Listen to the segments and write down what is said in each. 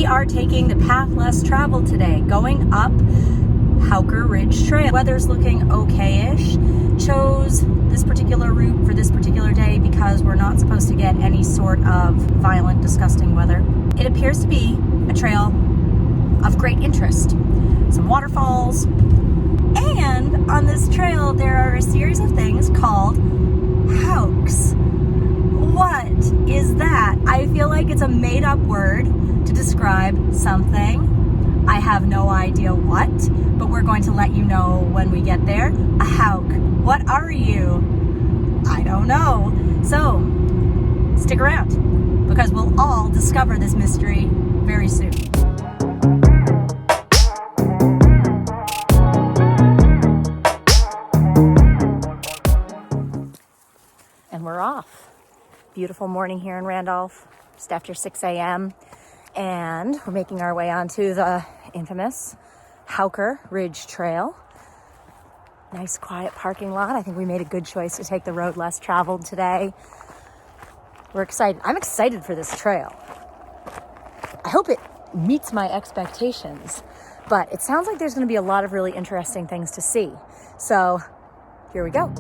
are taking the path less traveled today, going up Howker Ridge Trail. Weather's looking okay-ish. Chose this particular route for this particular day because we're not supposed to get any sort of violent, disgusting weather. It appears to be a trail of great interest. Some waterfalls, and on this trail there are a series of things called Howks. What is that? I feel like it's a made-up word to describe something. I have no idea what, but we're going to let you know when we get there. A Howk. What are you? I don't know. So, stick around, because we'll all discover this mystery very soon. And we're off. Beautiful morning here in Randolph, just after 6 a.m. And we're making our way onto the infamous Howker Ridge Trail. Nice quiet parking lot. I think we made a good choice to take the road less traveled today. We're excited. I'm excited for this trail. I hope it meets my expectations, but it sounds like there's going to be a lot of really interesting things to see. So here we go.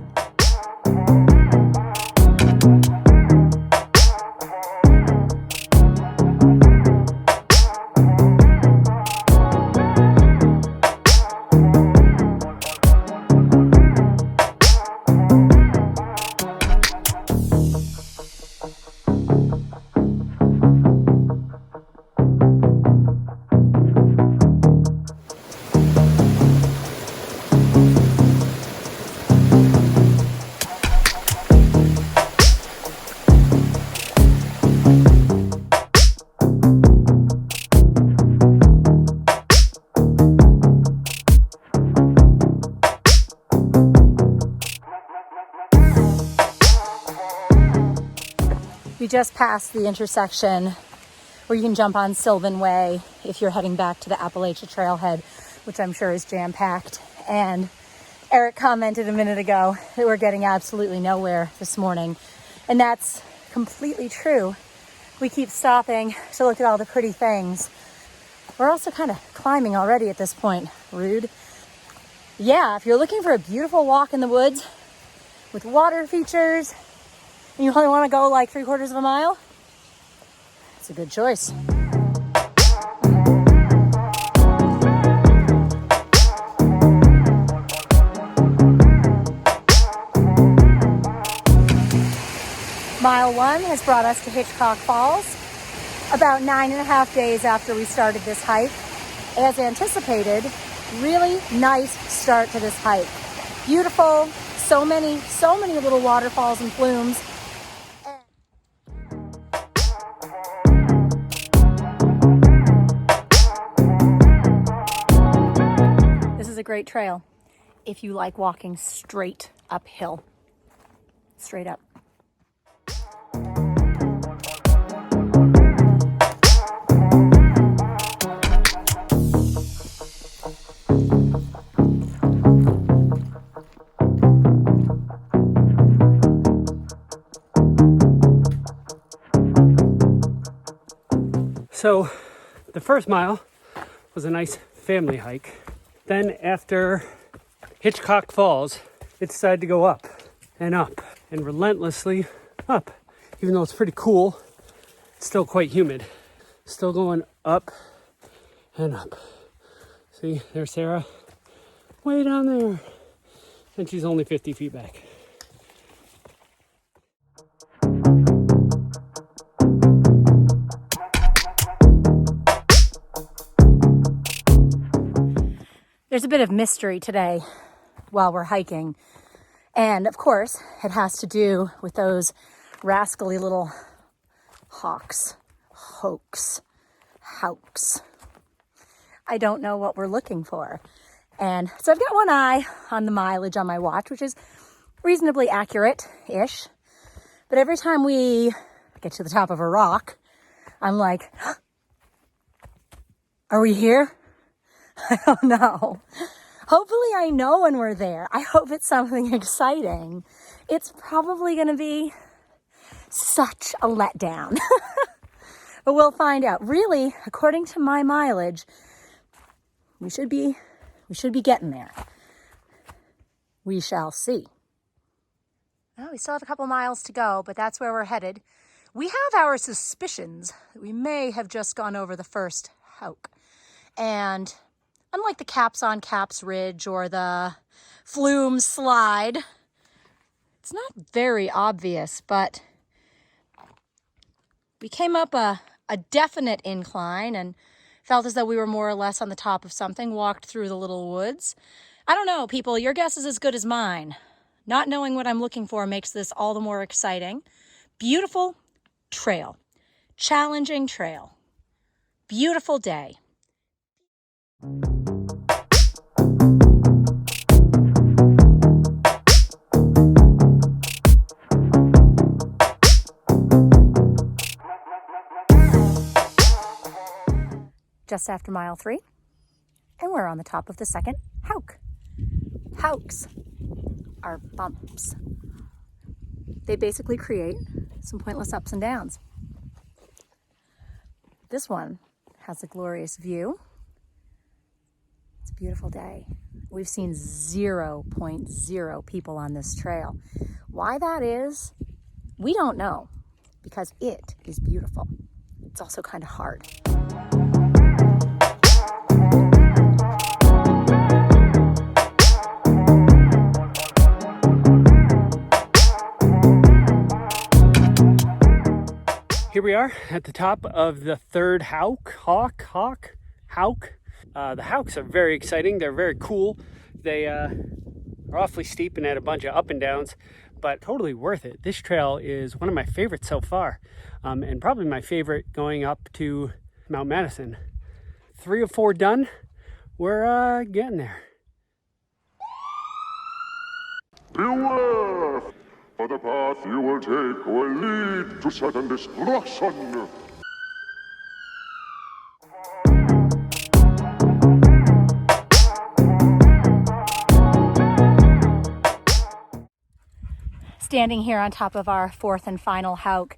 We just passed the intersection where you can jump on Sylvan Way if you're heading back to the Appalachia Trailhead, which I'm sure is jam-packed. And Eric commented a minute ago that we're getting absolutely nowhere this morning. And that's completely true. We keep stopping to look at all the pretty things. We're also kind of climbing already at this point. Rude. Yeah, if you're looking for a beautiful walk in the woods with water features, and you only want to go like 3/4 of a mile, it's a good choice. Mile 1 has brought us to Hitchcock Falls about 9.5 days after we started this hike. As anticipated, really nice start to this hike. Beautiful, so many little waterfalls and plumes. A great trail if you like walking straight uphill. Straight up. So the first mile was a nice family hike. Then after Hitchcock Falls, it decided to go up and relentlessly up. Even though it's pretty cool, it's still quite humid. Still going up and up. See, there's Sarah, way down there. And she's only 50 feet back. There's a bit of mystery today while we're hiking. And of course, it has to do with those rascally little hawks. Howks. I don't know what we're looking for. And so I've got one eye on the mileage on my watch, which is reasonably accurate-ish. But every time we get to the top of a rock, I'm like, are we here? I don't know. Hopefully I know when we're there. I hope it's something exciting. It's probably going to be such a letdown. But we'll find out. Really, according to my mileage, we should be getting there. We shall see. Well, we still have a couple miles to go, but that's where we're headed. We have our suspicions that we may have just gone over the first Howk. And unlike the Caps on Caps Ridge or the Flume Slide, it's not very obvious, but we came up a definite incline and felt as though we were more or less on the top of something, walked through the little woods. I don't know, people, your guess is as good as mine. Not knowing what I'm looking for makes this all the more exciting. Beautiful trail, challenging trail, beautiful day. Just after mile 3, and we're on the top of the second Howk. Howks are bumps. They basically create some pointless ups and downs. This one has a glorious view. It's a beautiful day. We've seen 0.0 people on this trail. Why that is, we don't know, because it is beautiful. It's also kind of hard. Here we are at the top of the third Howk. The Howks are very exciting. They're very cool. They are awfully steep and had a bunch of up and downs, but totally worth it. This trail is one of my favorites so far, and probably my favorite going up to Mount Madison. 3 or 4 done. We're getting there. Beware! For the path you will take will lead to sudden destruction. Standing here on top of our 4th and final Howk,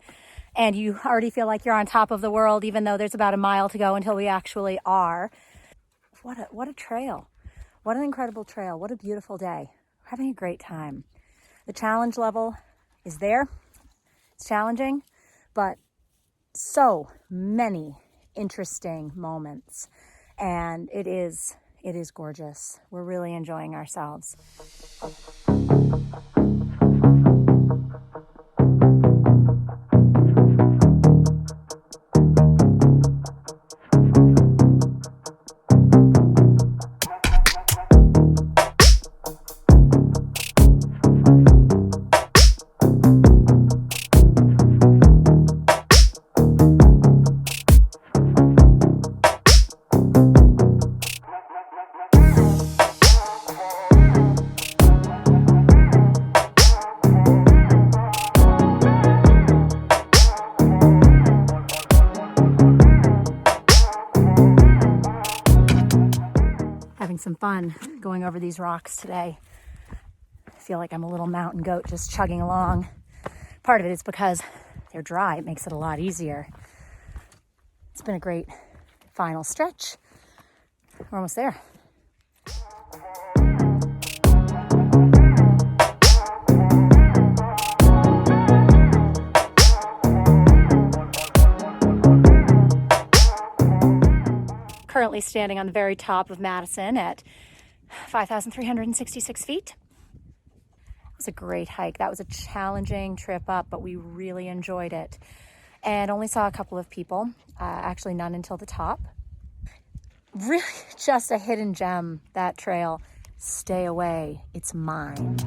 and you already feel like you're on top of the world, even though there's about a mile to go until we actually are. What a trail. What an incredible trail. What a beautiful day. We're having a great time. The challenge level is there. It's challenging, but so many interesting moments. And it is gorgeous. We're really enjoying ourselves. Some fun going over these rocks today. I feel like I'm a little mountain goat just chugging along. Part of it is because they're dry. It makes it a lot easier. It's been a great final stretch. We're almost there. Currently standing on the very top of Madison at 5,366 feet. It was a great hike. That was a challenging trip up, but we really enjoyed it. And only saw a couple of people, actually none until the top. Really just a hidden gem, that trail. Stay away, it's mine.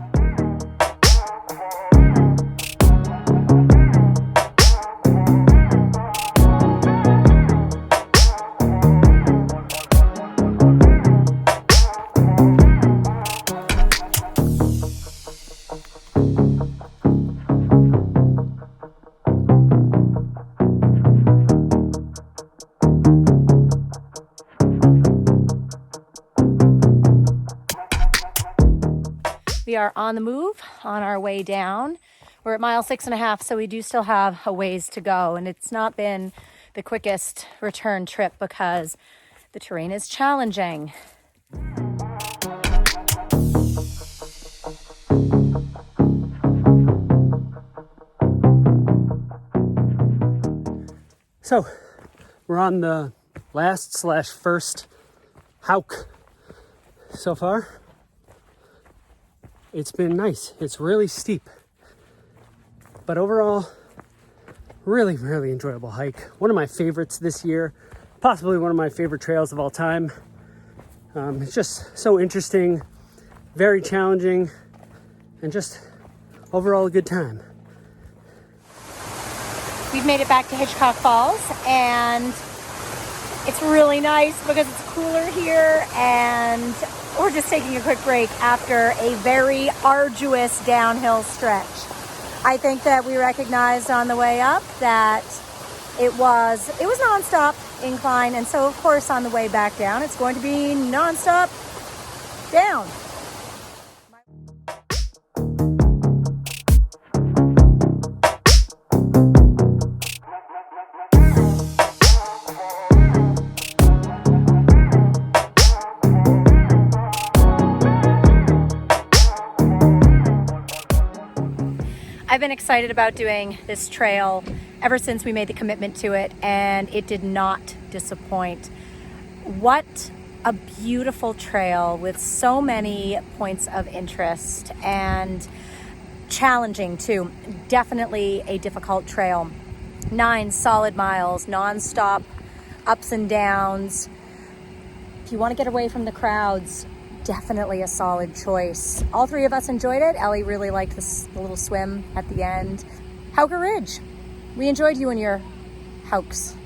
We are on the move, on our way down. We're at mile 6.5, so we do still have a ways to go, and it's not been the quickest return trip because the terrain is challenging. So we're on the last/first Howker so far. It's been nice. It's really steep, but overall, really, really enjoyable hike. One of my favorites this year, possibly one of my favorite trails of all time. It's just so interesting, very challenging, and just overall a good time. We've made it back to Hitchcock Falls, and it's really nice because it's cooler here, and we're just taking a quick break after a very arduous downhill stretch. I think that we recognized on the way up that it was nonstop incline, and so of course on the way back down it's going to be nonstop down. I've been excited about doing this trail ever since we made the commitment to it, and it did not disappoint. What a beautiful trail with so many points of interest, and challenging too. Definitely a difficult trail. 9 solid miles, non-stop ups and downs. If you want to get away from the crowds, definitely a solid choice. All 3 of us enjoyed it. Ellie really liked the little swim at the end. Howker Ridge. We enjoyed you and your howks.